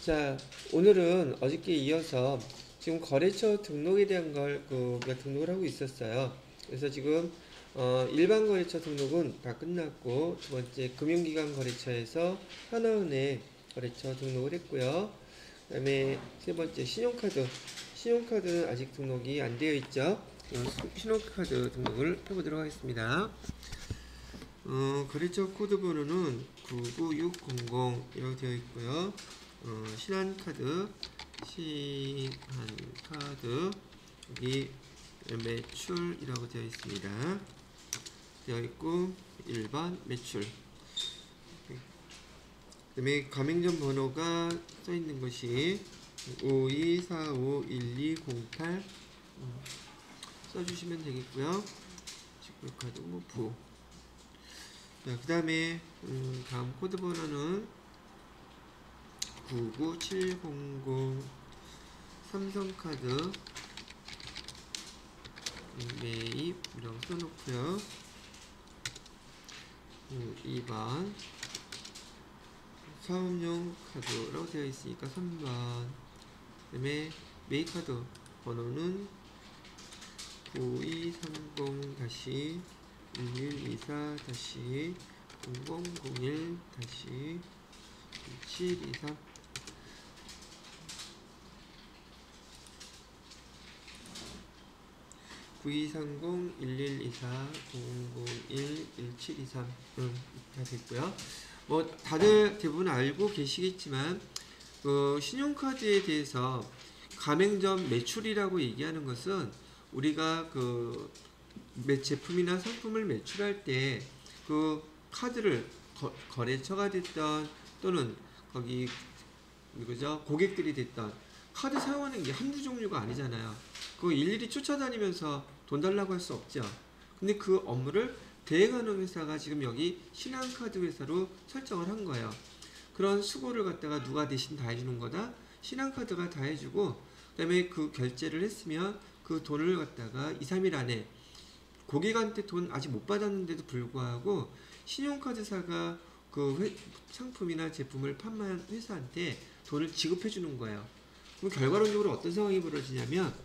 자, 오늘은 어저께 이어서 지금 거래처 등록에 대한 걸 우리가 등록을 하고 있었어요. 그래서 지금 일반 거래처 등록은 다 끝났고, 두 번째 금융기관 거래처에서 하나은행 거래처 등록을 했고요. 그 다음에 세 번째 신용카드는 아직 등록이 안 되어 있죠. 신용카드 등록을 해보도록 하겠습니다. 거래처 코드 번호는 99600이라고 되어 있고요. 신한카드 여기 매출이라고 되어 있습니다. 되어 있고 1번 매출. 그 다음에 가맹점 번호가 써 있는 것이 52451208 써주시면 되겠고요. 직불카드 부. 자, 그 다음에 다음 코드 번호는 99700 삼성카드 매입이라고 써놓고요. 2번 사업용 카드라고 되어 있으니까 3번. 그 다음에 매입카드 번호는 9230-1124-0001-1723 9230-1124-0001-1723 다 됐고요. 뭐 다들 대부분 알고 계시겠지만 신용카드에 대해서 가맹점 매출이라고 얘기하는 것은 우리가 제품이나 상품을 매출할 때 그 카드를 거래처가 됐던 또는 거기 고객들이 됐던 카드 사용하는 게 한두 종류가 아니잖아요. 그거 일일이 쫓아다니면서 돈 달라고 할 수 없죠. 근데 그 업무를 대행하는 회사가 지금 여기 신한카드 회사로 설정을 한 거예요. 그런 수고를 갖다가 누가 대신 다 해주는 거다? 신한카드가 다 해주고, 그 다음에 그 결제를 했으면 그 돈을 갖다가 2, 3일 안에 고객한테 돈 아직 못 받았는데도 불구하고 신용카드사가 상품이나 제품을 판매한 회사한테 돈을 지급해 주는 거예요. 그럼 결과론적으로 어떤 상황이 벌어지냐면,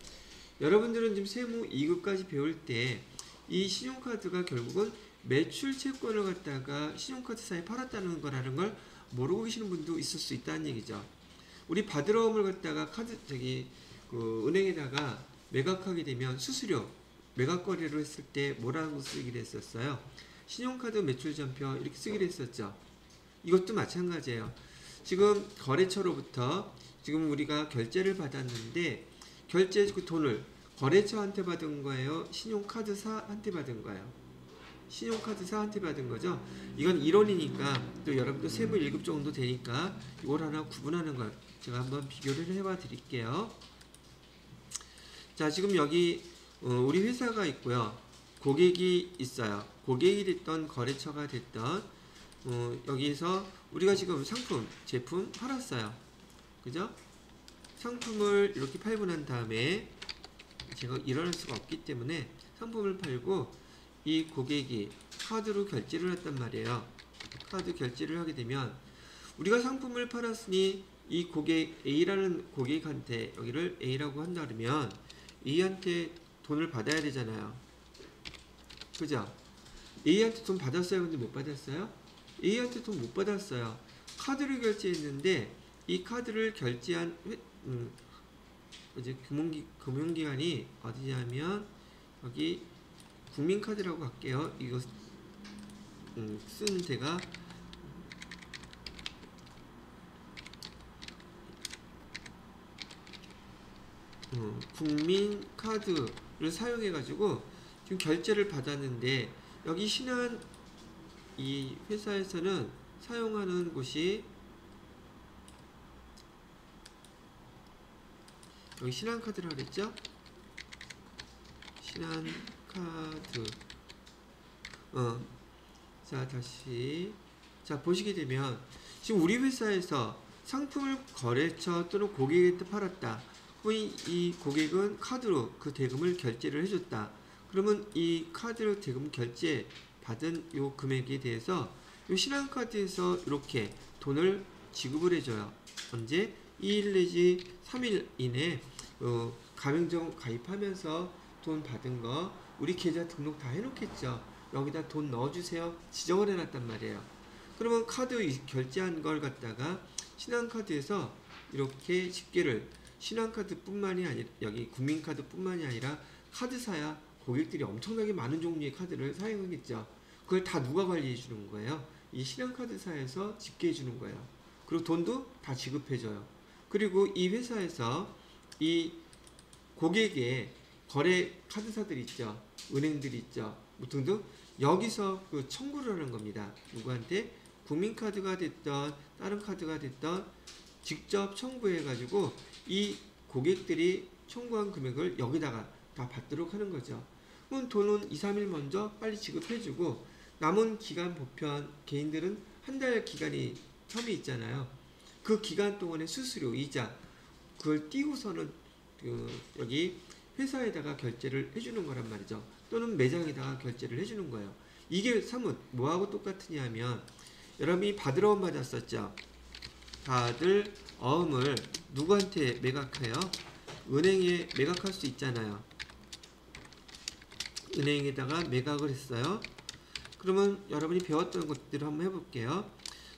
여러분들은 지금 세무 2급까지 배울 때 이 신용카드가 결국은 매출 채권을 갖다가 신용카드사에 팔았다는 거라는 걸 모르고 계시는 분도 있을 수 있다는 얘기죠. 우리 받으러옴을 갖다가 은행에다가 매각하게 되면 수수료, 매각 거래를 했을 때 뭐라고 쓰기로 했었어요? 신용카드 매출전표 이렇게 쓰기로 했었죠. 이것도 마찬가지예요. 지금 거래처로부터 지금 우리가 결제를 받았는데, 결제 그 돈을 거래처한테 받은 거예요? 신용카드사한테 받은 거예요? 신용카드사한테 받은 거죠. 이건 이론이니까 또 여러분도 세부 1급 정도 되니까 이걸 하나 구분하는 걸 제가 한번 비교를 해봐 드릴게요. 자, 지금 여기 우리 회사가 있고요. 고객이 있어요. 고객이 됐던 거래처가 됐던 여기서 우리가 지금 상품, 제품 팔았어요. 그죠? 상품을 이렇게 팔고 난 다음에 제가 일어날 수가 없기 때문에 상품을 팔고 이 고객이 카드로 결제를 했단 말이에요. 카드 결제를 하게 되면 우리가 상품을 팔았으니 이 고객 A라는 고객한테 여기를 A라고 한다 그러면 A한테 돈을 받아야 되잖아요. 그죠? A한테 돈 받았어요? 근데 못 받았어요? A한테 돈 못 받았어요. 카드를 결제했는데 이 카드를 결제한 금융기관이 어디냐면 여기 국민카드라고 할게요. 이거 쓴 데가 국민카드를 사용해 가지고 지금 결제를 받았는데, 여기 신한 이 회사에서는 사용하는 곳이 여기 신한카드라 그랬죠? 신한카드. 자, 다시. 자, 보시게 되면 지금 우리 회사에서 상품을 거래처 또는 고객한테 팔았다. 이 고객은 카드로 그 대금을 결제를 해줬다. 그러면 이 카드로 대금 결제 받은 요 금액에 대해서 요 신한카드에서 이렇게 돈을 지급을 해줘요. 언제? 2일 내지 3일 이내 가맹점 가입하면서 돈 받은 거 우리 계좌 등록 다 해놓겠죠. 여기다 돈 넣어주세요. 지정을 해놨단 말이에요. 그러면 카드 결제한 걸 갖다가 신한카드에서 이렇게 집계를 신한카드뿐만이 아니라 여기 국민카드뿐만이 아니라 카드사야 고객들이 엄청나게 많은 종류의 카드를 사용하겠죠. 그걸 다 누가 관리해 주는 거예요? 이 신한카드사에서 집계해 주는 거예요. 그리고 돈도 다 지급해 줘요. 그리고 이 회사에서 이 고객의 거래 카드사들 있죠. 은행들 있죠. 뭐 등등 여기서 그 청구를 하는 겁니다. 누구한테? 국민카드가 됐던 다른 카드가 됐던 직접 청구해 가지고 이 고객들이 청구한 금액을 여기다가 다 받도록 하는 거죠. 그럼 돈은 2, 3일 먼저 빨리 지급해 주고 남은 기간 보편 개인들은 한 달 기간이 텀이 있잖아요. 그 기간 동안의 수수료, 이자 그걸 띄고서는 여기 회사에다가 결제를 해주는 거란 말이죠. 또는 매장에다가 결제를 해주는 거예요. 이게 사뭇 뭐하고 똑같으냐 하면 여러분이 받으러움 받았었죠. 다들 어음을 누구한테 매각해요? 은행에 매각할 수 있잖아요. 은행에다가 매각을 했어요. 그러면 여러분이 배웠던 것들을 한번 해볼게요.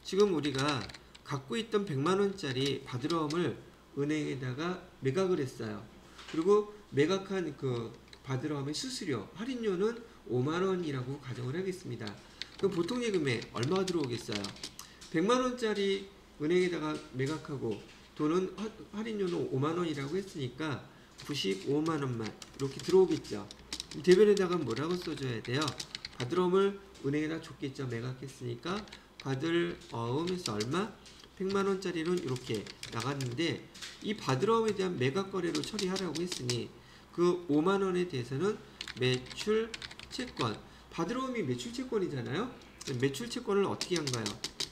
지금 우리가 갖고 있던 100만원짜리 받으러움을 은행에다가 매각을 했어요. 그리고 매각한 그 받으러움의 수수료, 할인료는 5만원이라고 가정을 하겠습니다. 그럼 보통 예금에 얼마가 들어오겠어요? 100만원짜리 은행에다가 매각하고 돈은 할인료는 5만원이라고 했으니까 95만원만 이렇게 들어오겠죠. 대변에다가 뭐라고 써줘야 돼요? 받으러움을 은행에다 줬겠죠. 매각했으니까 받을 어음에서 얼마? 100만원짜리는 이렇게 나갔는데 이 받으러움에 대한 매각 거래로 처리하라고 했으니 그 5만원에 대해서는 매출 채권, 받으러움이 매출 채권이잖아요. 매출 채권을 어떻게 한가요?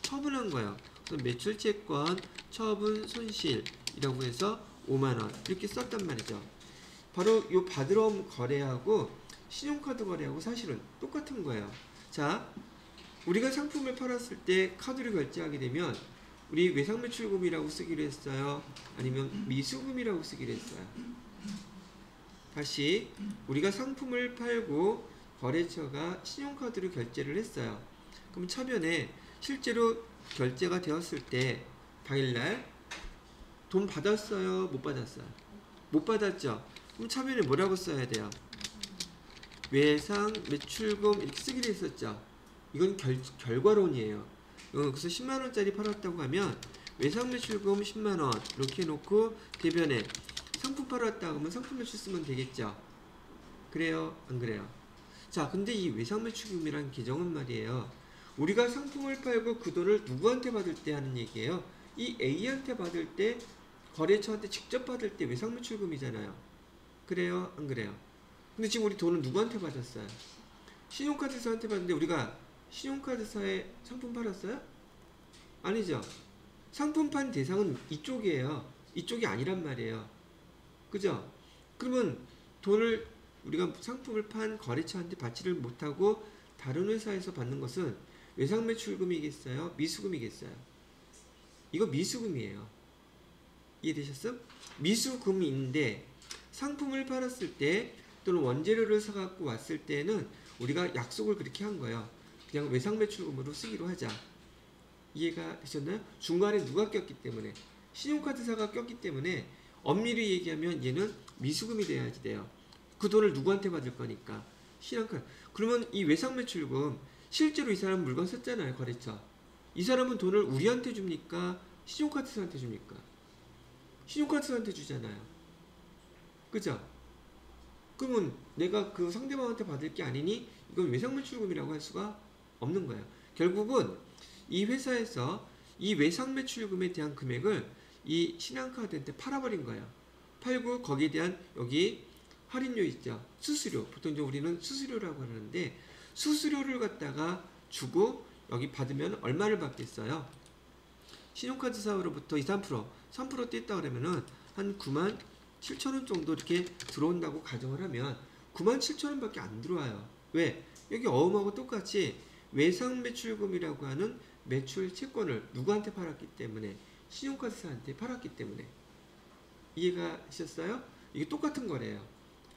처분한 거예요. 그래서 매출 채권 처분 손실이라고 해서 5만원 이렇게 썼단 말이죠. 바로 이 받으러움 거래하고 신용카드 거래하고 사실은 똑같은 거예요. 자, 우리가 상품을 팔았을 때 카드로 결제하게 되면 우리 외상매출금이라고 쓰기로 했어요? 아니면 미수금이라고 쓰기로 했어요? 다시 우리가 상품을 팔고 거래처가 신용카드로 결제를 했어요. 그럼 차변에 실제로 결제가 되었을 때 당일날 돈 받았어요? 못 받았어요? 못 받았죠? 그럼 차변에 뭐라고 써야 돼요? 외상 매출금 이렇게 쓰기로 했었죠. 이건 결과론이에요. 그래서 10만원짜리 팔았다고 하면 외상 매출금 10만원 이렇게 해놓고 대변에 상품 팔았다 그러면 상품 매출 쓰면 되겠죠. 그래요? 안 그래요? 자, 근데 이 외상 매출금이라는 계정은 말이에요. 우리가 상품을 팔고 그 돈을 누구한테 받을 때 하는 얘기예요. 이 A한테 받을 때 거래처한테 직접 받을 때 외상 매출금이잖아요. 그래요? 안 그래요? 근데 지금 우리 돈은 누구한테 받았어요? 신용카드사한테 받는데 우리가 신용카드사에 상품 팔았어요? 아니죠. 상품 판 대상은 이쪽이에요. 이쪽이 아니란 말이에요. 그죠? 그러면 돈을 우리가 상품을 판 거래처한테 받지를 못하고 다른 회사에서 받는 것은 외상매출금이겠어요? 미수금이겠어요? 이거 미수금이에요. 이해되셨어? 미수금인데 상품을 팔았을 때 또는 원재료를 사갖고 왔을 때는 우리가 약속을 그렇게 한 거예요. 그냥 외상매출금으로 쓰기로 하자. 이해가 되셨나요? 중간에 누가 꼈기 때문에 신용카드사가 꼈기 때문에 엄밀히 얘기하면 얘는 미수금이 돼야지 돼요. 그 돈을 누구한테 받을 거니까 신용카드. 그러면 이 외상매출금 실제로 이 사람 물건 썼잖아요. 거래처. 이 사람은 돈을 우리한테 줍니까? 신용카드사한테 줍니까? 신용카드사한테 주잖아요. 그죠? 그러면 내가 그 상대방한테 받을 게 아니니 이건 외상매출금이라고 할 수가 없는 거예요. 결국은 이 회사에서 이 외상매출금에 대한 금액을 이 신한카드한테 팔아버린 거예요. 팔고 거기에 대한 여기 할인료 있죠. 수수료. 보통 이제 우리는 수수료라고 하는데 수수료를 갖다가 주고 여기 받으면 얼마를 받겠어요? 신용카드사로부터 2, 3%, 3% 뗐다 그러면은 한 9만 7천원 정도 이렇게 들어온다고 가정을 하면 9만 7천원 밖에 안 들어와요. 왜? 여기 어음하고 똑같이 외상매출금이라고 하는 매출 채권을 누구한테 팔았기 때문에 신용카드사한테 팔았기 때문에. 이해가 하셨어요? 이게 똑같은 거래요.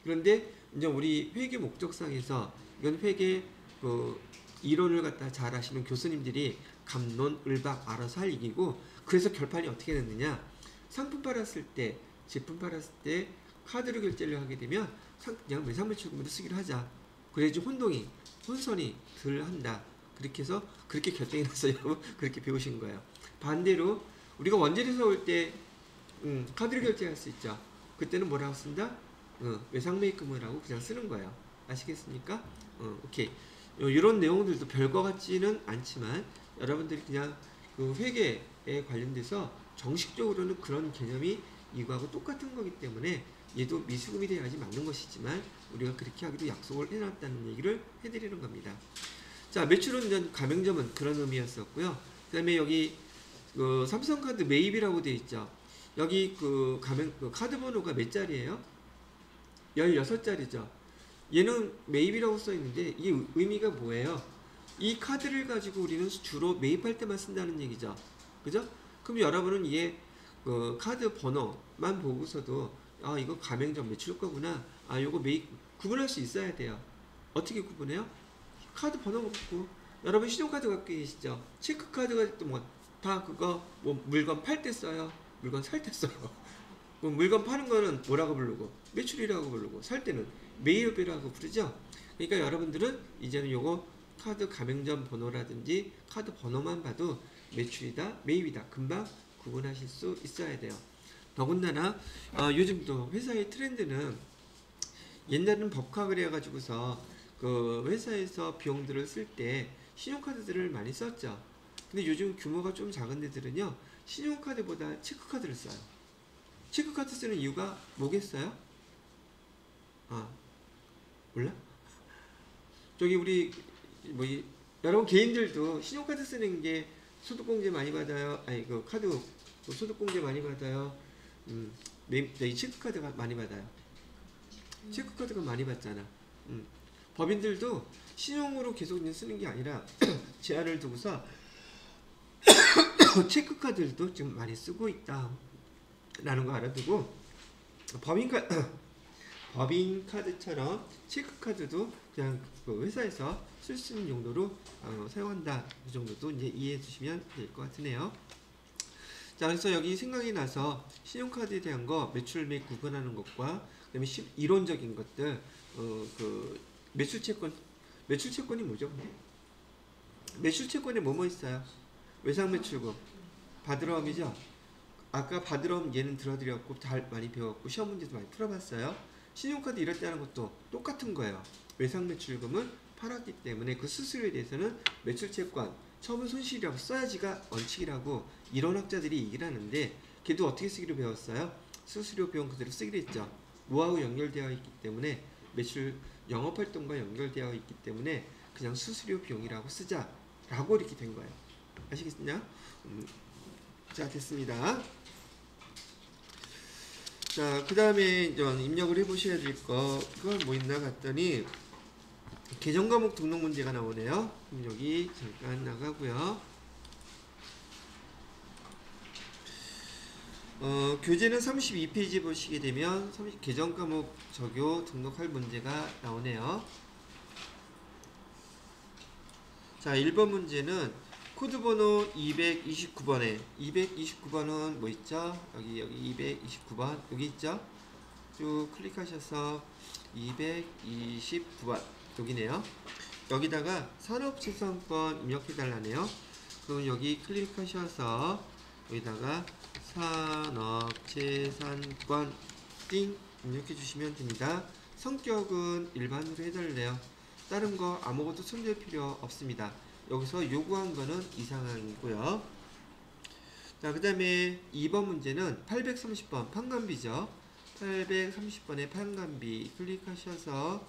그런데 이제 우리 회계 목적상에서 이건 회계 그 이론을 갖다 잘 아시는 교수님들이 감론, 을박 알아서 할 얘기고, 그래서 결판이 어떻게 됐느냐, 상품 팔았을 때, 제품 팔았을 때 카드로 결제를 하게 되면 그냥 외상매출금으로 쓰기로 하자. 그래야지 혼선이 덜 한다. 그렇게 해서 그렇게 결정이 났어요. 그렇게 배우신 거예요. 반대로 우리가 원재료에서 올 때 카드로 결제할 수 있죠. 그때는 뭐라고 쓴다? 외상매입금을 하고 그냥 쓰는 거예요. 아시겠습니까? 오케이. 이런 내용들도 별거 같지는 않지만 여러분들이 그냥 그 회계에 관련돼서 정식적으로는 그런 개념이 이거하고 똑같은 거기 때문에 얘도 미수금이 돼야지 맞는 것이지만 우리가 그렇게 하기도 약속을 해놨다는 얘기를 해드리는 겁니다. 자, 매출은 가맹점은 그런 의미였었고요. 그 다음에 여기 그 삼성카드 매입이라고 되어 있죠. 여기 그 카드 번호가 몇 자리예요? 16자리죠. 얘는 매입이라고 써 있는데 이 의미가 뭐예요? 이 카드를 가지고 우리는 주로 매입할 때만 쓴다는 얘기죠. 그죠? 그럼 여러분은 얘 카드 번호만 보고서도 아, 이거 가맹점 매출 거구나. 아, 요거 매입 구분할 수 있어야 돼요. 어떻게 구분해요? 카드 번호 보고. 여러분 신용카드 갖고 계시죠? 체크카드가 또 뭐 다 그거 뭐 물건 팔 때 써요. 물건 살 때 써요. 물건 파는 거는 뭐라고 부르고 매출이라고 부르고 살 때는 매입이라고 부르죠. 그러니까 여러분들은 이제는 요거 카드 가맹점 번호라든지 카드 번호만 봐도 매출이다 매입이다 금방 구분하실 수 있어야 돼요. 더군다나 요즘도 회사의 트렌드는, 옛날에는 법카를 해가지고서 그 회사에서 비용들을 쓸 때 신용카드들을 많이 썼죠. 근데 요즘 규모가 좀 작은 데들은요 신용카드보다 체크카드를 써요. 체크카드 쓰는 이유가 뭐겠어요? 아, 몰라? 저기 우리 여러분 개인들도 신용카드 쓰는 게 소득공제 많이 받아요. 아니 그 카드 소득공제 많이 받아요. 이 체크카드가 많이 받아요. 체크카드가 많이 받잖아. 법인들도 신용으로 계속 쓰는 게 아니라 제한을 두고서 체크카드도 지금 많이 쓰고 있다 라는 거 알아두고, 법인카드처럼 체크카드도 그냥 그 회사에서 쓸 수 있는 용도로 사용한다. 이 정도도 이제 이해해 주시면 될 것 같으네요. 자, 그래서 여기 생각이 나서 신용카드에 대한 거 매출 매입 구분하는 것과 그다음에 이론적인 것들, 그 매출채권이 뭐죠? 매출채권에 뭐뭐 있어요? 외상매출금, 바드럼이죠. 아까 바드럼 얘는 들어드렸고 다 많이 배웠고 시험 문제도 많이 풀어봤어요. 신용카드 이럴 때 하는 것도 똑같은 거예요. 외상매출금은 팔았기 때문에 그 수수료에 대해서는 매출채권, 처분 손실이라고 써야지가 원칙이라고 이론학자들이 얘기를 하는데, 걔도 어떻게 쓰기로 배웠어요? 수수료 비용 그대로 쓰기로 했죠. 뭐하고 연결되어 있기 때문에, 매출 영업활동과 연결되어 있기 때문에 그냥 수수료 비용이라고 쓰자라고 이렇게 된 거예요. 아시겠냐? 자, 됐습니다. 자, 그 다음에 입력을 해보셔야 될 거, 그걸 뭐 있나 봤더니 계정과목 등록 문제가 나오네요. 그럼 여기 잠깐 나가고요. 교재는 32페이지 보시게 되면 계정과목 적용 등록할 문제가 나오네요. 자, 1번 문제는 코드번호 229번은 뭐 있죠? 여기 229번 여기 있죠? 쭉 클릭하셔서 229번 여기네요. 여기다가 산업재산권 입력해 달라네요. 그럼 여기 클릭하셔서 여기다가 산업재산권 띵 입력해 주시면 됩니다. 성격은 일반으로 해달래요. 다른 거 아무것도 손댈 필요 없습니다. 여기서 요구한 거는 이상항이고요. 자, 그 다음에 2번 문제는 830번 판관비죠. 830번의 판관비 클릭하셔서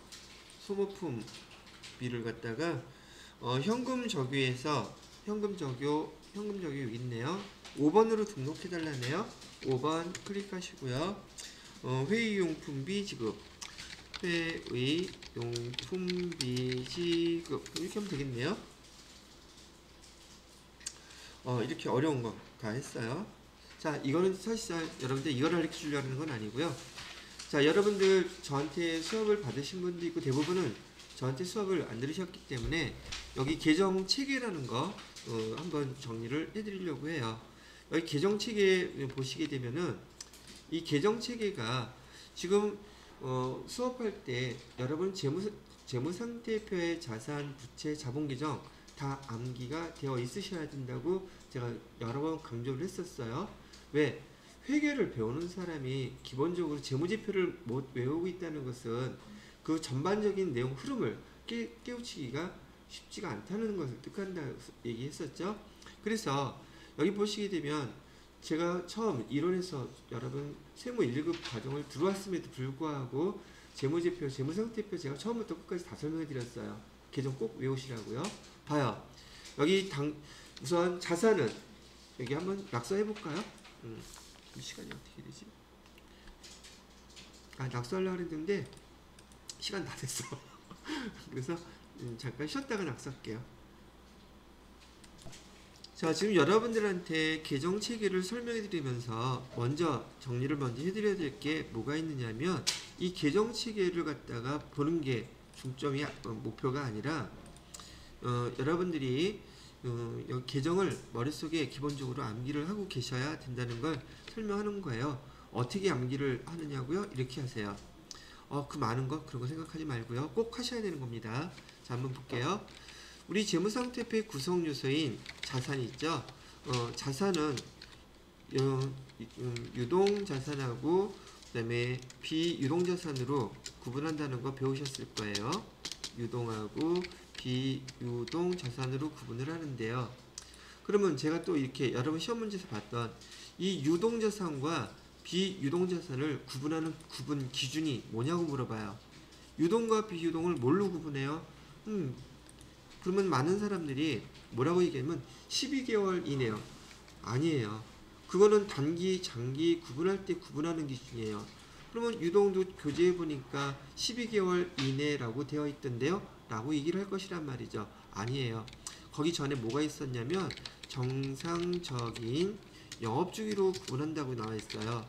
소모품비를 갖다가 현금 적유해서 현금 적유 여기 있네요. 5번으로 등록해 달라네요. 5번 클릭하시고요. 회의용품비 지급, 회의용품비 지급 이렇게 하면 되겠네요. 이렇게 어려운 거 다 했어요. 자, 이거는 사실상 여러분들 이걸 가르쳐 주려는 건 아니고요. 자, 여러분들 저한테 수업을 받으신 분도 있고 대부분은 저한테 수업을 안 들으셨기 때문에 여기 계정 체계라는 거 한번 정리를 해드리려고 해요. 여기 계정 체계 보시게 되면은 이 계정 체계가 지금 수업할 때 여러분 재무상태표의 자산, 부채, 자본 계정 다 암기가 되어 있으셔야 된다고 제가 여러 번 강조를 했었어요. 왜? 회계를 배우는 사람이 기본적으로 재무지표를 못 외우고 있다는 것은 그 전반적인 내용 흐름을 깨우치기가 쉽지가 않다는 것을 뜻한다고 얘기했었죠. 그래서 여기 보시게 되면 제가 처음 이론에서 여러분 세무 1급 과정을 들어왔음에도 불구하고 재무지표, 재무상태표 제가 처음부터 끝까지 다 설명해 드렸어요. 계정 꼭 외우시라고요. 봐요. 여기 우선 자산은 여기 한번 낙서해 볼까요? 시간이 어떻게 되지? 낙서하려고 했는데 시간 다 됐어. 그래서 잠깐 쉬었다가 낙서할게요. 자, 지금 여러분들한테 계정 체계를 설명해 드리면서 정리를 먼저 해드려야 될 게 뭐가 있느냐면 이 계정 체계를 갖다가 보는 게 중점이 목표가 아니라 여러분들이 여기 계정을 머릿속에 기본적으로 암기를 하고 계셔야 된다는 걸 설명하는 거예요. 어떻게 암기를 하느냐고요? 이렇게 하세요. 그 많은 거 그런 거 생각하지 말고요. 꼭 하셔야 되는 겁니다. 자, 한번 볼게요. 우리 재무상태표의 구성 요소인 자산이 있죠. 자산은 유동자산하고 그다음에 비유동자산으로 구분한다는 거 배우셨을 거예요. 유동하고 비유동자산으로 구분을 하는데요. 그러면 제가 또 이렇게 여러분 시험 문제에서 봤던 이 유동자산과 비유동자산을 구분하는 구분 기준이 뭐냐고 물어봐요. 유동과 비유동을 뭘로 구분해요? 그러면 많은 사람들이 뭐라고 얘기하면 12개월 이내요. 아니에요. 그거는 단기, 장기 구분할 때 구분하는 기준이에요. 그러면 유동도 교재에 보니까 12개월 이내라고 되어 있던데요. 라고 얘기를 할 것이란 말이죠. 아니에요. 거기 전에 뭐가 있었냐면 정상적인 영업주기로 구분한다고 나와 있어요.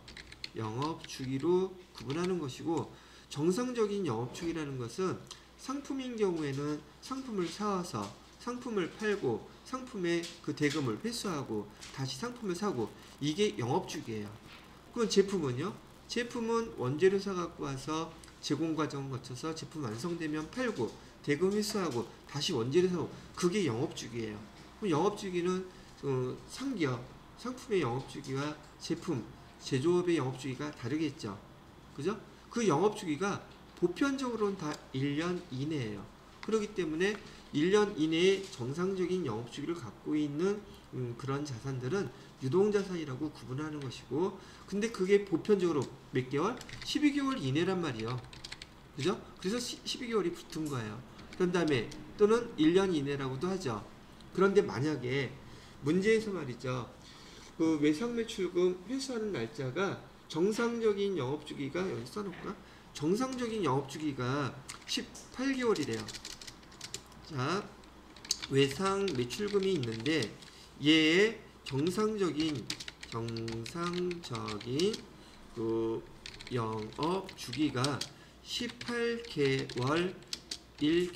영업주기로 구분하는 것이고, 정상적인 영업주기라는 것은 상품인 경우에는 상품을 사와서 상품을 팔고 상품의 그 대금을 회수하고 다시 상품을 사고, 이게 영업주기예요. 그럼 제품은요? 제품은 원재료 사갖고 와서 제공 과정을 거쳐서 제품 완성되면 팔고 대금 회수하고 다시 원재료 사고, 그게 영업주기예요. 그럼 영업주기는 상기업, 상품의 영업주기와 제품, 제조업의 영업주기가 다르겠죠. 그죠? 그 영업주기가 보편적으로는 다 1년 이내예요. 그렇기 때문에 1년 이내에 정상적인 영업주기를 갖고 있는 그런 자산들은 유동자산이라고 구분하는 것이고, 근데 그게 보편적으로 몇 개월? 12개월 이내란 말이에요. 그죠? 그래서 12개월이 붙은 거예요. 그런 다음에 또는 1년 이내라고도 하죠. 그런데 만약에 문제에서 말이죠, 그 외상매출금 회수하는 날짜가 정상적인 영업주기가, 여기 써놓을까? 정상적인 영업주기가 18개월이래요. 자, 외상 매출금이 있는데 얘의 정상적인 그 영업주기가 18개월일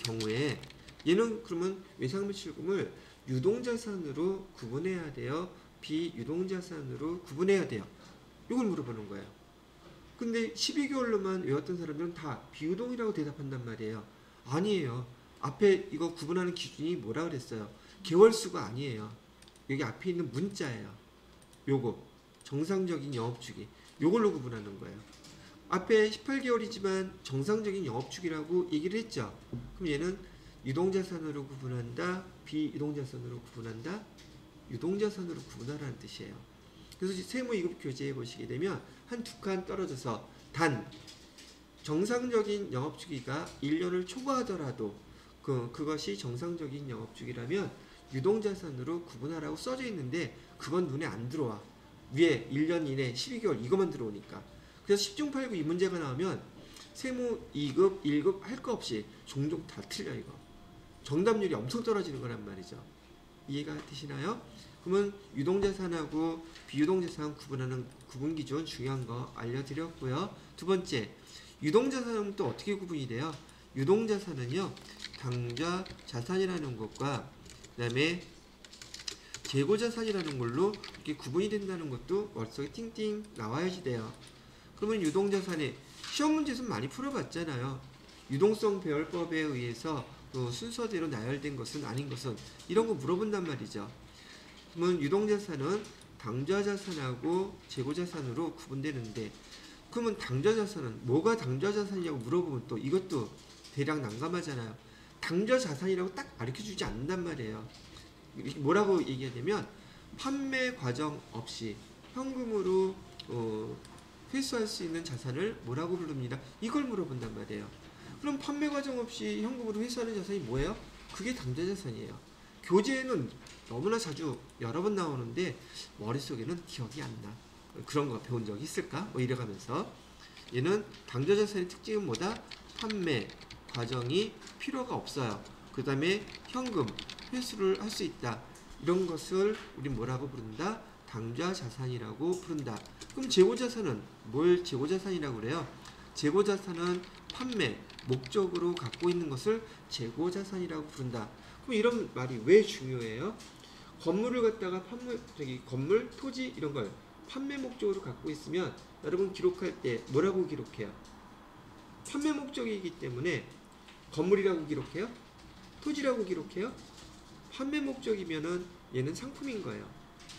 경우에 얘는 그러면 외상 매출금을 유동자산으로 구분해야 돼요? 비유동자산으로 구분해야 돼요? 이걸 물어보는 거예요. 근데 12개월로만 외웠던 사람들은 다 비유동이라고 대답한단 말이에요. 아니에요. 앞에 이거 구분하는 기준이 뭐라 그랬어요? 개월수가 아니에요. 여기 앞에 있는 문자예요. 요거 정상적인 영업주기, 요걸로 구분하는 거예요. 앞에 18개월이지만 정상적인 영업주기라고 얘기를 했죠. 그럼 얘는 유동자산으로 구분한다, 비유동자산으로 구분한다, 유동자산으로 구분하라는 뜻이에요. 그래서 세무 2급 교재에 보시게 되면 한 두 칸 떨어져서 단 정상적인 영업주기가 1년을 초과하더라도 그것이 정상적인 영업주기라면 유동자산으로 구분하라고 써져 있는데 그건 눈에 안 들어와. 위에 1년 이내 12개월 이것만 들어오니까. 그래서 10중 8구 이 문제가 나오면 세무 2급, 1급 할 거 없이 종종 다 틀려. 이거 정답률이 엄청 떨어지는 거란 말이죠. 이해가 되시나요? 그러면 유동자산하고 비유동자산 구분하는 구분 기준 중요한 거 알려드렸고요. 두 번째, 유동자산은 또 어떻게 구분이 돼요? 유동자산은요, 당좌 자산이라는 것과 그다음에 재고자산이라는 걸로 이렇게 구분이 된다는 것도 머릿속에 띵띵 나와야지 돼요. 그러면 유동자산에 시험 문제에서 많이 풀어봤잖아요. 유동성 배열법에 의해서 순서대로 나열된 것은 아닌 것은 이런 거 물어본단 말이죠. 그러면 유동자산은 당좌자산하고 재고자산으로 구분되는데, 그러면 당좌자산은 뭐가 당좌자산이냐고 물어보면 또 이것도 대략 난감하잖아요. 당좌자산이라고 딱 가르쳐주지 않는단 말이에요. 뭐라고 얘기하냐면 판매 과정 없이 현금으로 회수할 수 있는 자산을 뭐라고 부릅니다. 이걸 물어본단 말이에요. 그럼 판매 과정 없이 현금으로 회수하는 자산이 뭐예요? 그게 당좌자산이에요. 교재에는 너무나 자주 여러 번 나오는데 머릿속에는 기억이 안 나. 그런 거 배운 적이 있을까? 뭐 이래가면서 얘는 당좌자산의 특징은 뭐다? 판매 과정이 필요가 없어요. 그 다음에 현금 회수를 할 수 있다. 이런 것을 우리 뭐라고 부른다? 당좌자산이라고 부른다. 그럼 재고자산은 뭘 재고자산이라고 그래요? 재고자산은 판매 목적으로 갖고 있는 것을 재고자산이라고 부른다. 그럼 이런 말이 왜 중요해요? 건물을 갖다가 건물, 토지 이런 걸 판매 목적으로 갖고 있으면 여러분 기록할 때 뭐라고 기록해요? 판매 목적이기 때문에 건물이라고 기록해요? 토지라고 기록해요? 판매 목적이면은 얘는 상품인 거예요.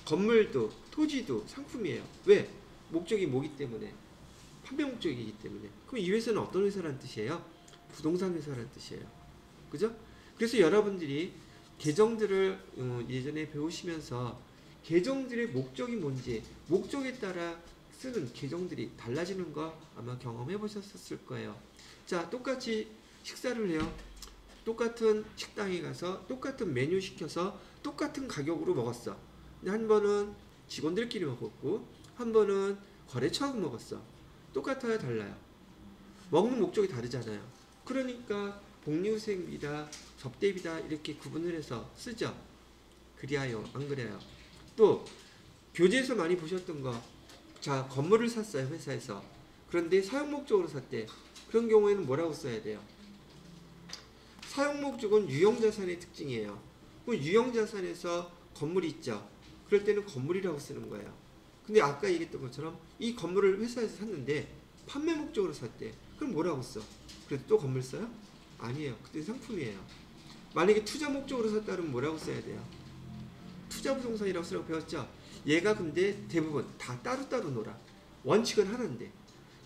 건물도 토지도 상품이에요. 왜? 목적이 뭐기 때문에? 판매 목적이기 때문에. 그럼 이 회사는 어떤 회사라는 뜻이에요? 부동산 회사라는 뜻이에요. 그죠? 그래서 여러분들이 계정들을 예전에 배우시면서 계정들의 목적이 뭔지, 목적에 따라 쓰는 계정들이 달라지는 거 아마 경험해 보셨을 거예요. 자, 똑같이 식사를 해요. 똑같은 식당에 가서 똑같은 메뉴 시켜서 똑같은 가격으로 먹었어. 근데 한 번은 직원들끼리 먹었고 한 번은 거래처하고 먹었어. 똑같아요, 달라요? 먹는 목적이 다르잖아요. 그러니까 복리후생비다, 접대비다 이렇게 구분을 해서 쓰죠. 그리하여 안 그래요? 또 교재에서 많이 보셨던 거, 자, 건물을 샀어요, 회사에서. 그런데 사용 목적으로 샀대. 그런 경우에는 뭐라고 써야 돼요? 사용 목적은 유형자산의 특징이에요. 그럼 유형자산에서 건물이 있죠. 그럴 때는 건물이라고 쓰는 거예요. 근데 아까 얘기했던 것처럼 이 건물을 회사에서 샀는데 판매 목적으로 샀대. 그럼 뭐라고 써? 그래도 또 건물 써요? 아니에요. 그때 상품이에요. 만약에 투자 목적으로 샀다면 뭐라고 써야 돼요? 투자 부동산이라고 쓰라고 배웠죠? 얘가 근데 대부분 다 따로따로 놀아. 원칙은 하나인데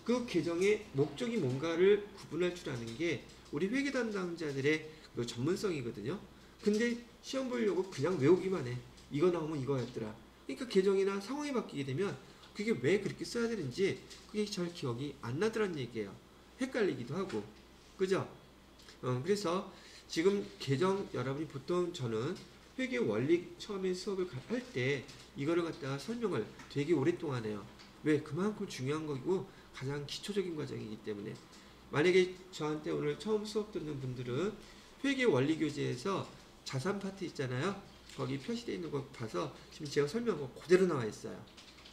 그 계정의 목적이 뭔가를 구분할 줄 아는 게 우리 회계 담당자들의 그 전문성이거든요. 근데 시험 보려고 그냥 외우기만 해. 이거 나오면 이거였더라. 그러니까 계정이나 상황이 바뀌게 되면 그게 왜 그렇게 써야 되는지 그게 잘 기억이 안 나더란 얘기예요. 헷갈리기도 하고. 그죠? 그래서 지금 계정 여러분이 보통 저는 회계 원리 처음에 수업을 할 때 이거를 갖다가 설명을 되게 오랫동안 해요. 왜? 그만큼 중요한 거고 가장 기초적인 과정이기 때문에. 만약에 저한테 오늘 처음 수업 듣는 분들은 회계 원리 교재에서 자산 파트 있잖아요. 거기 표시되어 있는 거 봐서 지금 제가 설명한 거 그대로 나와 있어요.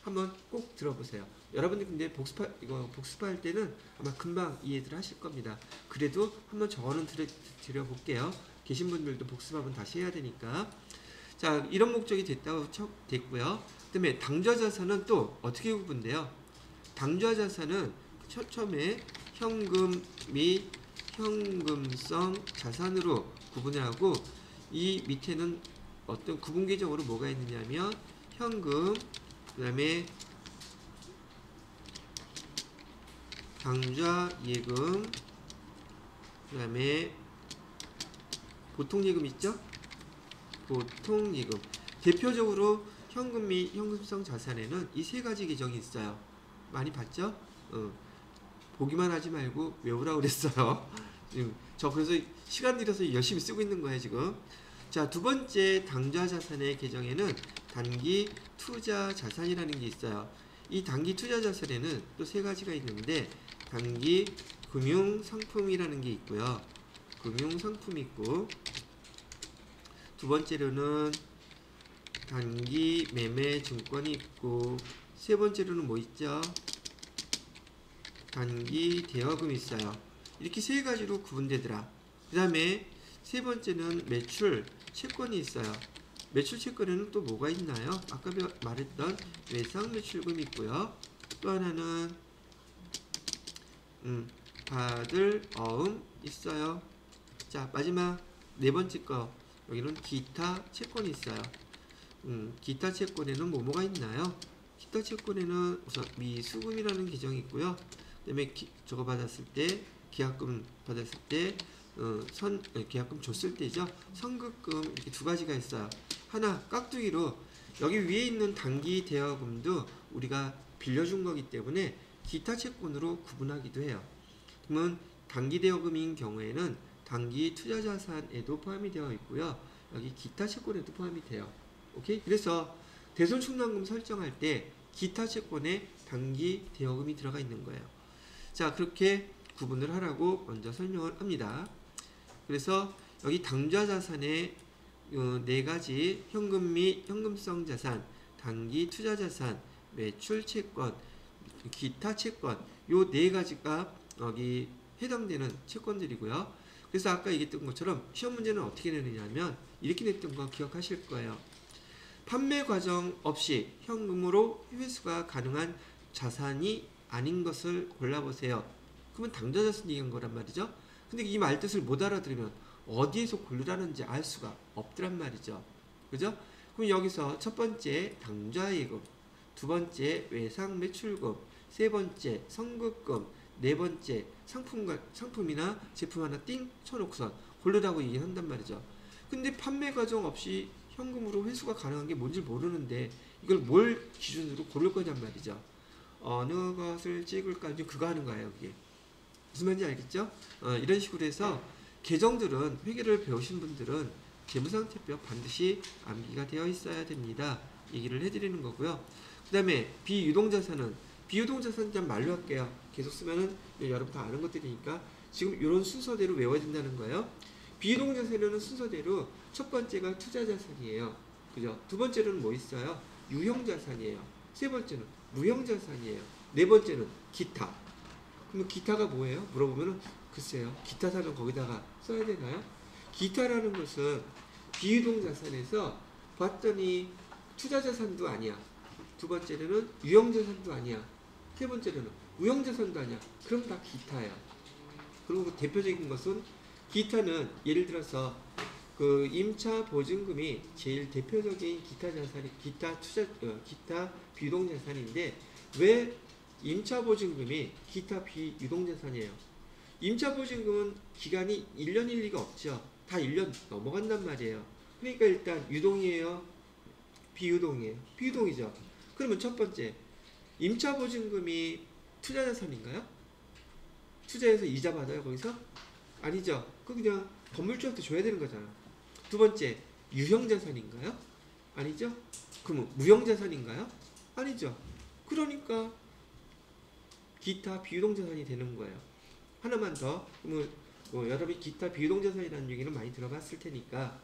한번 꼭 들어보세요. 여러분들 근데 복습할 때는 아마 금방 이해들 하실 겁니다. 그래도 한번 적어는 드려볼게요. 계신 분들도 복습 한번 다시 해야 되니까. 자, 이런 목적이 됐고요. 그 다음에 당좌자산은 또 어떻게 구분돼요? 당좌자산은 처음에 현금 및 현금성 자산으로 구분을 하고 이 밑에는 어떤 구분 계정으로 뭐가 있느냐면 현금, 그 다음에 당좌예금, 그 다음에 보통예금 있죠? 보통예금. 대표적으로 현금 및 현금성 자산에는 이 세 가지 계정이 있어요. 많이 봤죠? 보기만 하지 말고 외우라고 그랬어요. 저 그래서 시간 들여서 열심히 쓰고 있는 거예요, 지금. 자, 두 번째 당좌자산의 계정에는 단기 투자 자산이라는 게 있어요. 이 단기 투자 자산에는 또 세 가지가 있는데 단기 금융 상품이라는 게 있고요. 금융 상품이 있고 두 번째로는 단기 매매 증권이 있고, 세 번째로는 뭐 있죠? 단기 대여금이 있어요. 이렇게 세 가지로 구분되더라. 그 다음에 세 번째는 매출 채권이 있어요. 매출 채권에는 또 뭐가 있나요? 아까 말했던 외상 매출금이 있고요. 또 하나는 받을 어음 있어요. 자, 마지막 네 번째 거, 여기는 기타 채권이 있어요. 기타 채권에는 뭐가 있나요? 기타 채권에는 우선 미수금이라는 계정이 있고요. 그 다음에 저거 받았을 때, 계약금 받았을 때, 계약금 줬을 때죠. 선급금, 이렇게 두 가지가 있어요. 하나, 깍두기로 여기 위에 있는 단기 대여금도 우리가 빌려준 거기 때문에 기타 채권으로 구분하기도 해요. 그러면 단기 대여금인 경우에는 단기 투자 자산에도 포함이 되어 있고요. 여기 기타 채권에도 포함이 돼요. 오케이? 그래서 대손 충당금 설정할 때 기타 채권에 단기 대여금이 들어가 있는 거예요. 자, 그렇게 구분을 하라고 먼저 설명을 합니다. 그래서 여기 당좌 자산의 네 가지 현금 및 현금성 자산, 단기 투자 자산, 매출 채권, 기타 채권, 요 네 가지가 여기 해당되는 채권들이고요. 그래서 아까 얘기했던 것처럼 시험 문제는 어떻게 내느냐면 이렇게 냈던 거 기억하실 거예요. 판매 과정 없이 현금으로 회수가 가능한 자산이 아닌 것을 골라보세요. 그러면 당좌 자산 얘기한 거란 말이죠. 근데 이 말 뜻을 못 알아들으면 어디에서 고르라는지 알 수가 없더란 말이죠. 그죠? 그럼 여기서 첫 번째 당좌 예금, 두 번째 외상 매출금, 세 번째 선급금, 네 번째 상품이나 제품 하나 띵 쳐놓고선 고르라고 얘기한단 말이죠. 근데 판매 과정 없이 현금으로 회수가 가능한 게 뭔지 모르는데 이걸 뭘 기준으로 고를 거냔 말이죠. 어느 것을 찍을까 이제 그거 하는 거예요. 그게 무슨 말인지 알겠죠? 이런 식으로 해서 계정들은 회계를 배우신 분들은 재무상태표 반드시 암기가 되어 있어야 됩니다. 얘기를 해드리는 거고요. 그 다음에 비유동자산은 비유동자산 그냥 말로 할게요. 계속 쓰면은 여러분 다 아는 것들이니까 지금 이런 순서대로 외워야 된다는 거예요. 비유동자산은 순서대로 첫 번째가 투자자산이에요. 그죠? 두 번째는 뭐 있어요? 유형자산이에요. 세 번째는 무형자산이에요. 네 번째는 기타. 그럼 기타가 뭐예요? 물어보면은 글쎄요. 기타 사면 거기다가 써야 되나요? 기타라는 것은 비유동자산에서 봤더니 투자자산도 아니야. 두 번째는 유형자산도 아니야. 세 번째는 무형자산도 아니야. 그럼 다 기타야. 그리고 대표적인 것은 기타는 예를 들어서 그 임차 보증금이 제일 대표적인 기타 자산이 기타 비유동자산인데 왜 임차 보증금이 기타 비유동자산이에요? 임차 보증금은 기간이 1년일 리가 없죠. 다 1년 넘어간단 말이에요. 그러니까 일단 유동이에요? 비유동이에요? 비유동이죠. 그러면 첫 번째, 임차 보증금이 투자자산인가요? 투자해서 이자 받아요, 거기서? 아니죠. 그냥 건물주한테 줘야 되는 거잖아. 두 번째, 유형자산인가요? 아니죠. 그럼 무형자산인가요? 아니죠. 그러니까 기타 비유동자산이 되는 거예요. 하나만 더. 그러면 여러분이 기타 비유동자산이라는 얘기는 많이 들어봤을 테니까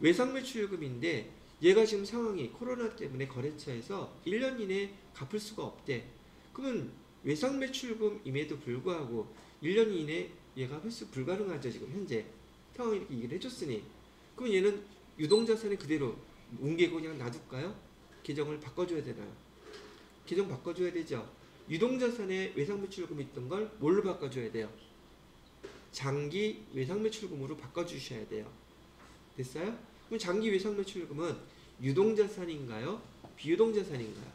외상매출금인데 얘가 지금 상황이 코로나 때문에 거래처에서 1년 이내 갚을 수가 없대. 그러면 외상매출금임에도 불구하고 1년 이내 얘가 회수 불가능하죠. 지금 현재 상황이 이렇게 얘기를 해줬으니 그럼 얘는 유동자산이 그대로 뭉개고 그냥 놔둘까요? 계정을 바꿔줘야 되나요? 계정 바꿔줘야 되죠. 유동자산에 외상매출금이 있던 걸 뭘로 바꿔줘야 돼요? 장기 외상매출금으로 바꿔주셔야 돼요. 됐어요? 그럼 장기 외상매출금은 유동자산인가요? 비유동자산인가요?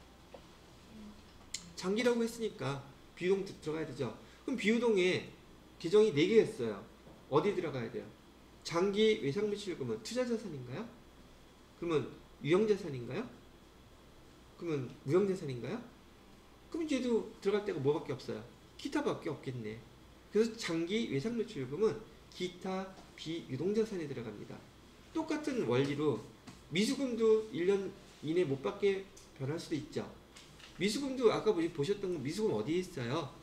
장기라고 했으니까 비유동 들어가야 되죠. 그럼 비유동에 계정이 4개였어요. 어디 들어가야 돼요? 장기 외상매출금은 투자자산인가요? 그러면 유형자산인가요? 그러면 무형자산인가요? 그럼 얘도 들어갈 데가 뭐밖에 없어요? 기타밖에 없겠네. 그래서 장기 외상매출금은 기타 비유동자산에 들어갑니다. 똑같은 원리로 미수금도 1년 이내 못 받게 변할 수도 있죠. 미수금도 아까 보셨던 건 미수금 어디에 있어요?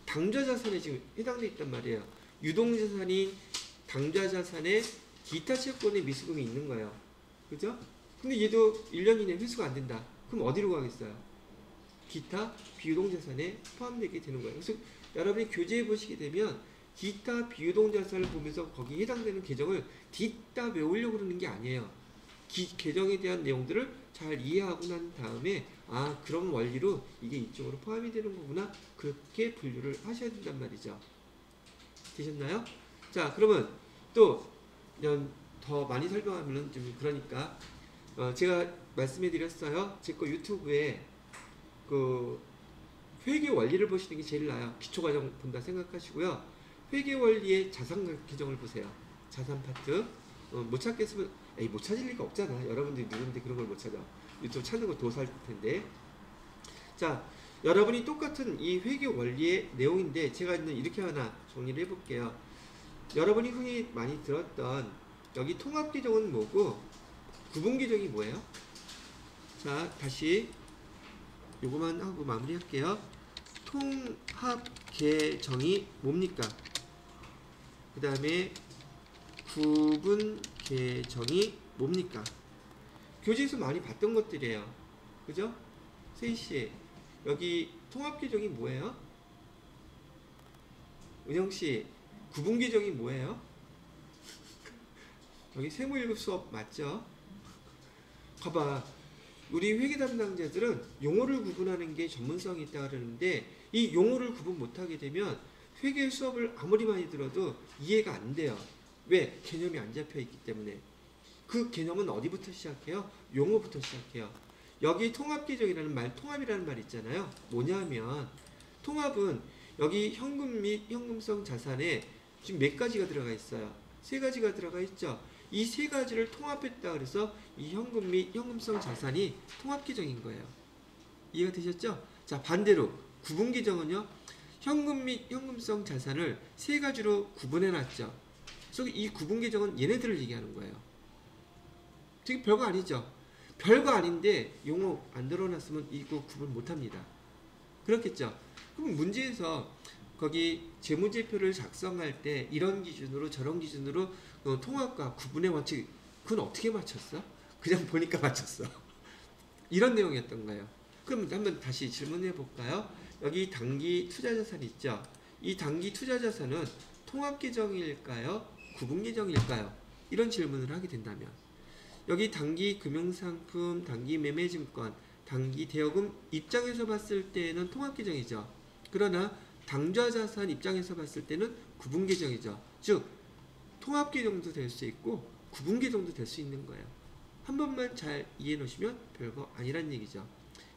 당좌자산에 지금 해당되어 있단 말이에요. 유동자산인 당좌자산에 기타 채권의 미수금이 있는 거예요. 그죠? 근데 얘도 1년 이내 회수가 안 된다. 그럼 어디로 가겠어요? 기타 비유동자산에 포함되게 되는 거예요. 그래서 여러분이 교재에 보시게 되면 기타 비유동자산을 보면서 거기에 해당되는 계정을 뒤따 외우려고 그러는 게 아니에요. 계정에 대한 내용들을 잘 이해하고 난 다음에 아 그런 원리로 이게 이쪽으로 포함이 되는 거구나, 그렇게 분류를 하셔야 된단 말이죠. 되셨나요? 자, 그러면 또 더 많이 설명하면은 좀 그러니까 제가 말씀해 드렸어요. 제 거 유튜브에 그 회계 원리를 보시는 게 제일 나아요. 기초과정 본다 생각하시고요. 회계 원리의 자산 계정을 보세요. 자산 파트. 못 찾겠으면 못 찾을 리가 없잖아. 여러분들이 누군데 그런 걸 못 찾아. 유튜브 찾는 거 도사할 텐데. 자, 여러분이 똑같은 이 회계 원리의 내용인데 제가 이렇게 하나 정리를 해볼게요. 여러분이 흔히 많이 들었던 여기 통합계정은 뭐고 구분계정이 뭐예요? 자, 다시 요거만 하고 마무리할게요. 통합계정이 뭡니까? 그 다음에 구분계정이 뭡니까? 교재에서 많이 봤던 것들이에요. 그죠? 세희씨, 여기 통합계정이 뭐예요? 은영씨, 구분계정이 뭐예요? 여기 세무 1급 수업 맞죠? 봐봐. 우리 회계 담당자들은 용어를 구분하는 게 전문성이 있다 그러는데 이 용어를 구분 못하게 되면 회계 수업을 아무리 많이 들어도 이해가 안 돼요. 왜? 개념이 안 잡혀 있기 때문에. 그 개념은 어디부터 시작해요? 용어부터 시작해요. 여기 통합계정이라는 말, 통합이라는 말 있잖아요. 뭐냐면 통합은 여기 현금 및 현금성 자산에 지금 몇 가지가 들어가 있어요? 세 가지가 들어가 있죠. 이 세 가지를 통합했다 그래서 이 현금 및 현금성 자산이 통합계정인 거예요. 이해가 되셨죠? 자, 반대로 구분계정은요. 현금 및 현금성 자산을 세 가지로 구분해놨죠. 그래서 이 구분계정은 얘네들을 얘기하는 거예요. 되게 별거 아니죠? 별거 아닌데 용어 안 들어놨으면 이거 구분 못합니다. 그렇겠죠? 그럼 문제에서 거기 재무제표를 작성할 때 이런 기준으로 저런 기준으로 통합과 구분의 원칙 그건 어떻게 맞췄어? 그냥 보니까 맞췄어. 이런 내용이었던 거예요. 그럼 한번 다시 질문해 볼까요? 여기 단기 투자자산 있죠? 이 단기 투자자산은 통합계정일까요? 구분계정일까요? 이런 질문을 하게 된다면 여기 단기 금융상품, 단기 매매증권, 단기 대여금 입장에서 봤을 때는 통합계정이죠. 그러나 당좌자산 입장에서 봤을 때는 구분계정이죠. 즉 통합계정도 될 수 있고 구분계정도 될 수 있는 거예요. 한 번만 잘 이해해 놓으시면 별거 아니란 얘기죠.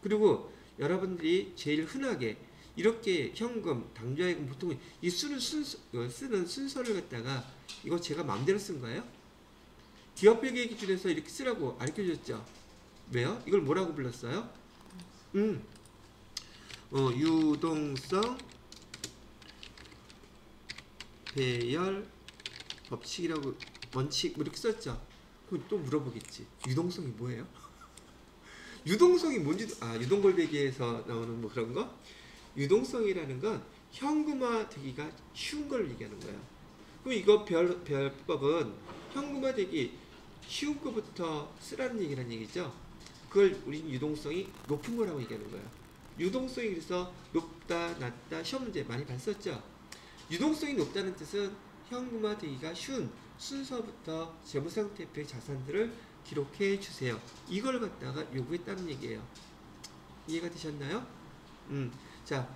그리고 여러분들이 제일 흔하게 이렇게 현금, 당좌예금 보통 이 쓰는 순서를 갖다가 이거 제가 마음대로 쓴 거예요? 기업회계 기준에서 이렇게 쓰라고 알려줬죠. 왜요? 이걸 뭐라고 불렀어요? 유동성 배열 법칙이라고 원칙 뭐 이렇게 썼죠. 그럼 또 물어보겠지. 유동성이 뭐예요? 유동성이 뭔지 유동골배기에서 나오는 뭐 그런 거? 유동성이라는 건 현금화 되기가 쉬운 걸 얘기하는 거예요. 그럼 이거 별법은 현금화 되기 쉬운 거부터 쓰라는 얘기란 얘기죠. 그걸 우리는 유동성이 높은 거라고 얘기하는 거예요. 유동성이 그래서 높다, 낮다, 시험 문제 많이 봤었죠. 유동성이 높다는 뜻은 현금화 되기가 쉬운 순서부터 재무상태표의 자산들을 기록해 주세요. 이걸 갖다가 요구했다는 얘기예요. 이해가 되셨나요? 자,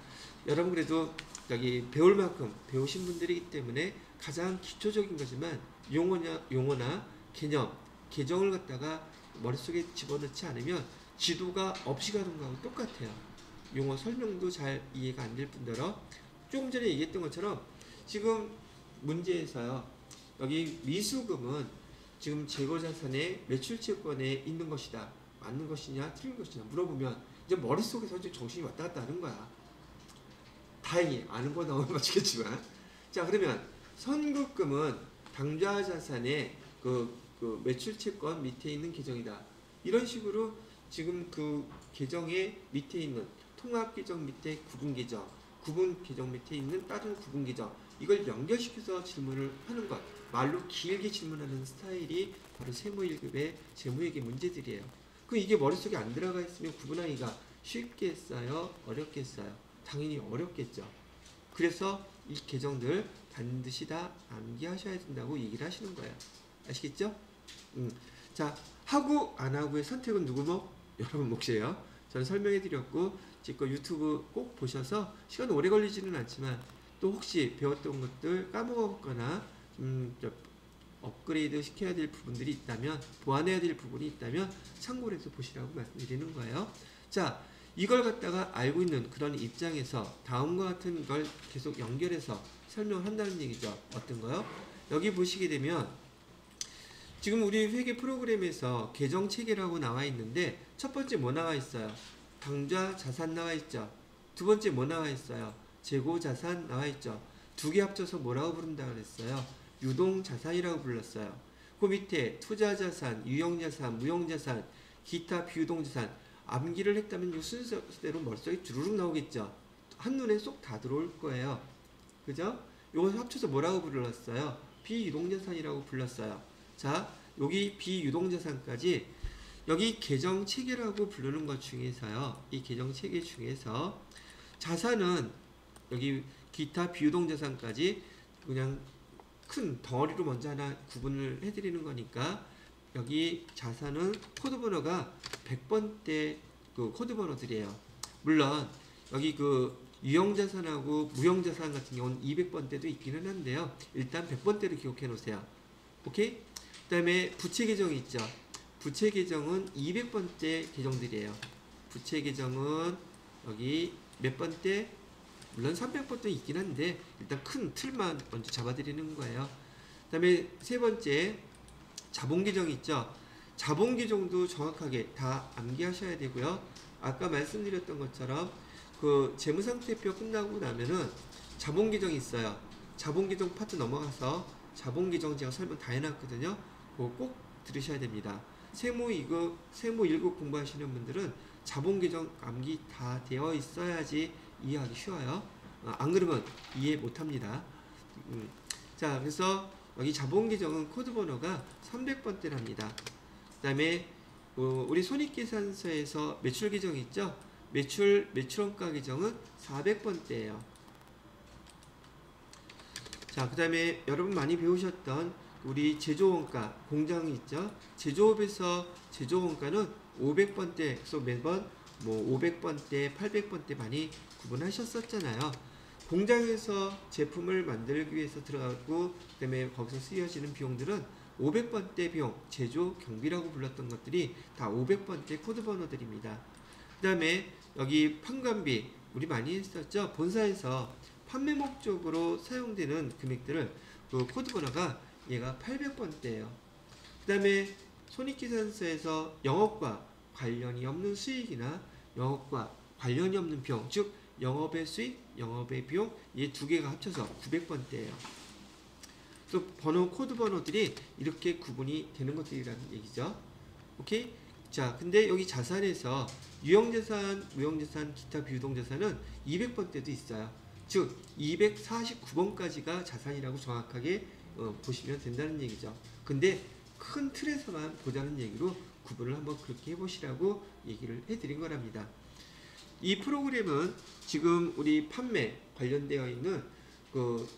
여러분 그래도 여기 배울 만큼 배우신 분들이기 때문에 가장 기초적인 거지만 용어나 개념, 계정을 갖다가 머릿속에 집어넣지 않으면 지도가 없이 가는 거하고 똑같아요. 용어 설명도 잘 이해가 안 될 뿐더러 조금 전에 얘기했던 것처럼 지금 문제에서요. 여기 미수금은 지금 재고자산의 매출채권에 있는 것이다. 맞는 것이냐 틀린 것이냐 물어보면 이제 머릿속에서 이제 정신이 왔다 갔다 하는 거야. 다행히 아는 거 나오면 맞겠지만 자, 그러면 선급금은 당좌자산의 그 매출채권 밑에 있는 계정이다. 이런 식으로 지금 그 계정의 밑에 있는 통합계정 밑에 구분계정, 구분계정 밑에 있는 다른 구분계정 이걸 연결시켜서 질문을 하는 것, 말로 길게 질문하는 스타일이 바로 세무 1급의 재무회계 문제들이에요. 그럼 이게 머릿속에 안 들어가 있으면 구분하기가 쉽게 했어요? 어렵게 했어요? 당연히 어렵겠죠. 그래서 이 개정들 반드시 다 암기하셔야 된다고 얘기를 하시는 거예요. 아시겠죠? 자, 하고 안 하고의 선택은 누구 목? 여러분 몫이에요. 저는 설명해 드렸고 제 거 유튜브 꼭 보셔서 시간 오래 걸리지는 않지만 또 혹시 배웠던 것들 까먹었거나 업그레이드 시켜야 될 부분들이 있다면, 보완해야 될 부분이 있다면 참고를 해서 보시라고 말씀드리는 거예요. 자, 이걸 갖다가 알고 있는 그런 입장에서 다음과 같은 걸 계속 연결해서 설명을 한다는 얘기죠. 어떤 거요? 여기 보시게 되면 지금 우리 회계 프로그램에서 계정 체계라고 나와 있는데 첫 번째 뭐 나와 있어요? 당좌 자산 나와 있죠. 두 번째 뭐 나와 있어요? 재고 자산 나와 있죠. 두 개 합쳐서 뭐라고 부른다 그랬어요? 유동 자산이라고 불렀어요. 그 밑에 투자 자산, 유형 자산, 무형 자산, 기타 비유동 자산 암기를 했다면 이 순서대로 머릿속에 주르륵 나오겠죠. 한눈에 쏙 다 들어올 거예요. 그죠? 이거 합쳐서 뭐라고 불렀어요? 비유동자산이라고 불렀어요. 자, 여기 비유동자산까지 여기 계정체계라고 부르는 것 중에서요. 이 계정체계 중에서 자산은 여기 기타 비유동자산까지 그냥 큰 덩어리로 먼저 하나 구분을 해드리는 거니까 여기 자산은 코드번호가 100번대 그 코드번호들이에요. 물론 여기 그 유형자산하고 무형자산 같은 경우는 200번대도 있기는 한데요. 일단 100번대로 기억해 놓으세요. 오케이? 그 다음에 부채 계정이 있죠. 부채 계정은 200번대 계정들이에요. 부채 계정은 여기 몇 번대? 물론 300번대 있긴 한데 일단 큰 틀만 먼저 잡아드리는 거예요. 그 다음에 세 번째 자본계정 있죠. 자본계정도 정확하게 다 암기하셔야 되고요. 아까 말씀드렸던 것처럼 그 재무상태표 끝나고 나면은 자본계정이 있어요. 자본계정 파트 넘어가서 자본계정 제가 설명 다 해놨거든요. 그거 꼭 들으셔야 됩니다. 세무 2급, 세무 1급 공부하시는 분들은 자본계정 암기 다 되어 있어야지 이해하기 쉬워요. 안 그러면 이해 못합니다. 자, 그래서 여기 자본계정은 코드번호가 300번대랍니다. 그 다음에 우리 손익계산서에서 매출계정 있죠? 매출원가 계정은 400번대예요. 자, 그 다음에 여러분 많이 배우셨던 우리 제조원가 공장이 있죠? 제조업에서 제조원가는 500번대, 그래서 매번 뭐 500번대, 800번대 많이 구분하셨었잖아요. 공장에서 제품을 만들기 위해서 들어가고 그다음에 거기서 쓰여지는 비용들은 500번대 비용, 제조 경비라고 불렀던 것들이 다 500번대 코드 번호들입니다. 그 다음에 여기 판관비 우리 많이 했었죠. 본사에서 판매 목적으로 사용되는 금액들을 그 코드 번호가 얘가 800번대예요. 그 다음에 손익계산서에서 영업과 관련이 없는 수익이나 영업과 관련이 없는 비용, 즉 영업의 수익, 영업의 비용 이 두 개가 합쳐서 900번대예요. 그래서 번호, 코드 번호들이 이렇게 구분이 되는 것들이라는 얘기죠. 오케이? 자, 근데 여기 자산에서 유형자산, 무형자산, 기타 비유동자산은 200번대도 있어요. 즉 249번까지가 자산이라고 정확하게 보시면 된다는 얘기죠. 근데 큰 틀에서만 보자는 얘기로 구분을 한번 그렇게 해보시라고 얘기를 해드린 거랍니다. 이 프로그램은 지금 우리 판매 관련되어 있는 그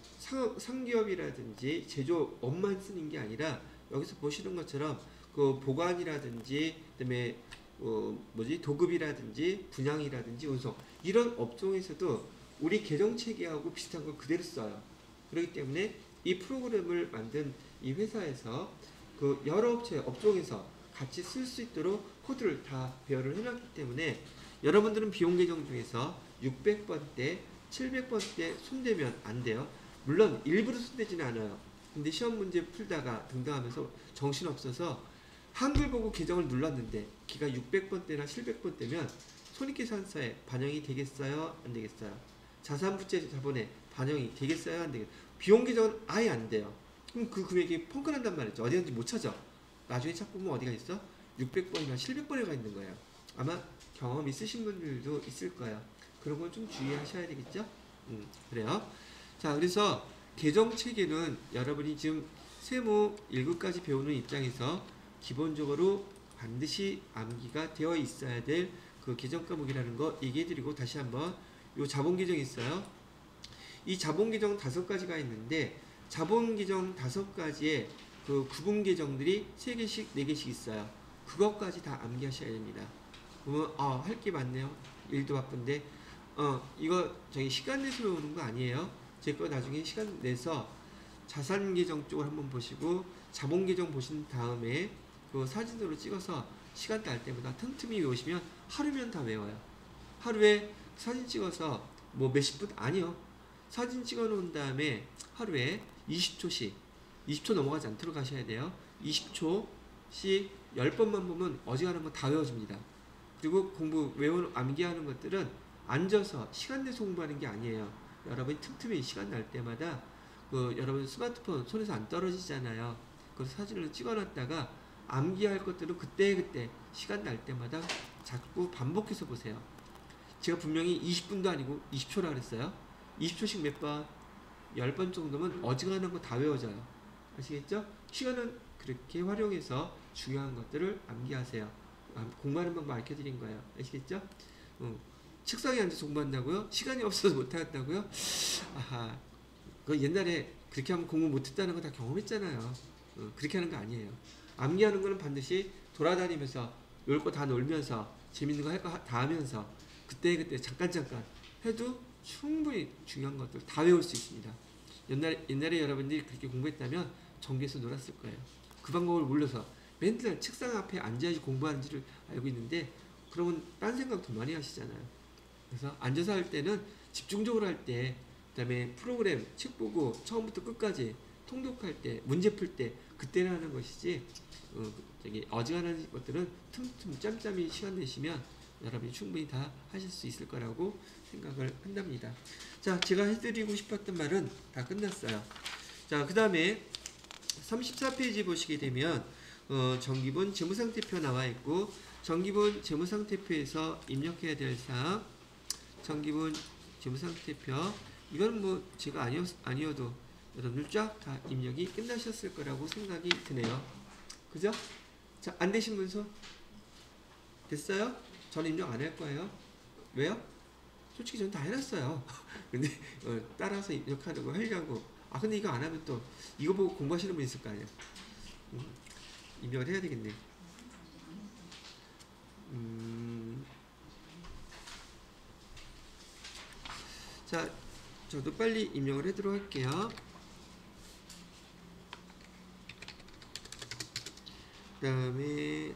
상기업이라든지 제조업만 쓰는 게 아니라 여기서 보시는 것처럼 그 보관이라든지 그다음에 도급이라든지 분양이라든지 운송 이런 업종에서도 우리 계정체계하고 비슷한 걸 그대로 써요. 그렇기 때문에 이 프로그램을 만든 이 회사에서 그 여러 업종에서 같이 쓸 수 있도록 코드를 다 배열을 해놨기 때문에 여러분들은 비용 계정 중에서 600번대, 700번대 손대면 안 돼요. 물론 일부러 손대지는 않아요. 근데 시험 문제 풀다가 등등하면서 정신없어서 한글 보고 계정을 눌렀는데 기가 600번대나 700번대면 손익계산서에 반영이 되겠어요? 안 되겠어요? 자산부채 자본에 반영이 되겠어요? 안 되겠어요? 비용 계정은 아예 안 돼요. 그럼 그 금액이 펑크난단 말이죠. 어디 갔는지 못 찾아. 나중에 찾고 보면 어디가 있어? 600번이나 700번에 가 있는 거예요. 아마 경험 있으신 분들도 있을 거예요. 그런 건 좀 주의하셔야 되겠죠? 그래요. 자, 그래서 계정 체계는 여러분이 지금 세무 1급까지 배우는 입장에서 기본적으로 반드시 암기가 되어 있어야 될 그 계정 과목이라는 거 얘기해드리고, 다시 한번 요 자본 계정이 있어요. 이 자본 계정 5가지가 있는데, 자본 계정 5가지에 그 구분 계정들이 3개씩 4개씩 있어요. 그것까지 다 암기하셔야 됩니다. 그러면 할 게 많네요. 일도 바쁜데 이거 저기 시간 내서 배우는 거 아니에요. 제 거 나중에 시간 내서 자산 계정 쪽을 한번 보시고 자본 계정 보신 다음에 그 사진으로 찍어서 시간 날 때마다 틈틈이 외우시면 하루면 다 외워요. 하루에 사진 찍어서 뭐 몇십 분 아니요. 사진 찍어 놓은 다음에 하루에 20초씩 20초 넘어가지 않도록 하셔야 돼요. 20초씩 10번만 보면 어지간한 거 다 외워집니다. 그리고 암기하는 것들은 앉아서 시간 내서 공부하는 게 아니에요. 여러분이 틈틈이 시간 날 때마다 여러분 스마트폰 손에서 안 떨어지잖아요. 그 사진을 찍어놨다가 암기할 것들은 그때그때 시간 날 때마다 자꾸 반복해서 보세요. 제가 분명히 20분도 아니고 20초라 그랬어요. 20초씩 몇 번? 10번 정도면 어지간한 거 다 외워져요. 아시겠죠? 시간은 그렇게 활용해서 중요한 것들을 암기하세요. 공부하는 방법 알려드린 거예요. 아시겠죠? 책상에 앉아서 공부한다고요? 시간이 없어서 못한다고요? 아하, 그 옛날에 그렇게 하면 공부 못했다는 거 다 경험했잖아요. 그렇게 하는 거 아니에요. 암기하는 거는 반드시 돌아다니면서 놀 거 다 놀면서 재밌는 거 할 거 다 하면서 그때 잠깐 해도 충분히 중요한 것들 다 외울 수 있습니다. 옛날에 여러분들이 그렇게 공부했다면 전교에서 놀았을 거예요. 그 방법을 몰라서 맨날 책상 앞에 앉아야지 공부하는지를 알고 있는데, 그러면 딴 생각 더 많이 하시잖아요. 그래서 앉아서 할 때는 집중적으로 할 때, 그 다음에 프로그램 책 보고 처음부터 끝까지 통독할 때, 문제 풀 때 그때는 하는 것이지 어지간한 것들은 틈틈 짬짬이 시간 내시면 여러분이 충분히 다 하실 수 있을 거라고 생각을 한답니다. 자, 제가 해드리고 싶었던 말은 다 끝났어요. 자, 그 다음에 34페이지 보시게 되면 정기분 재무상태표 나와 있고, 정기분 재무상태표에서 입력해야 될 사항, 정기분 재무상태표, 이건 뭐 제가 아니어도 여러분들 쫙 다 입력이 끝나셨을 거라고 생각이 드네요. 그죠? 자, 안 되신 분서 됐어요? 저는 입력 안 할 거예요. 왜요? 솔직히 저는 다 해놨어요. 근데 따라서 입력하는 거 하려고. 근데 이거 안 하면 또 이거 보고 공부하시는 분 있을 거 아니에요. 입력을 해야 되겠네. 자, 저도 빨리 입력을 하도록 할게요. 그 다음에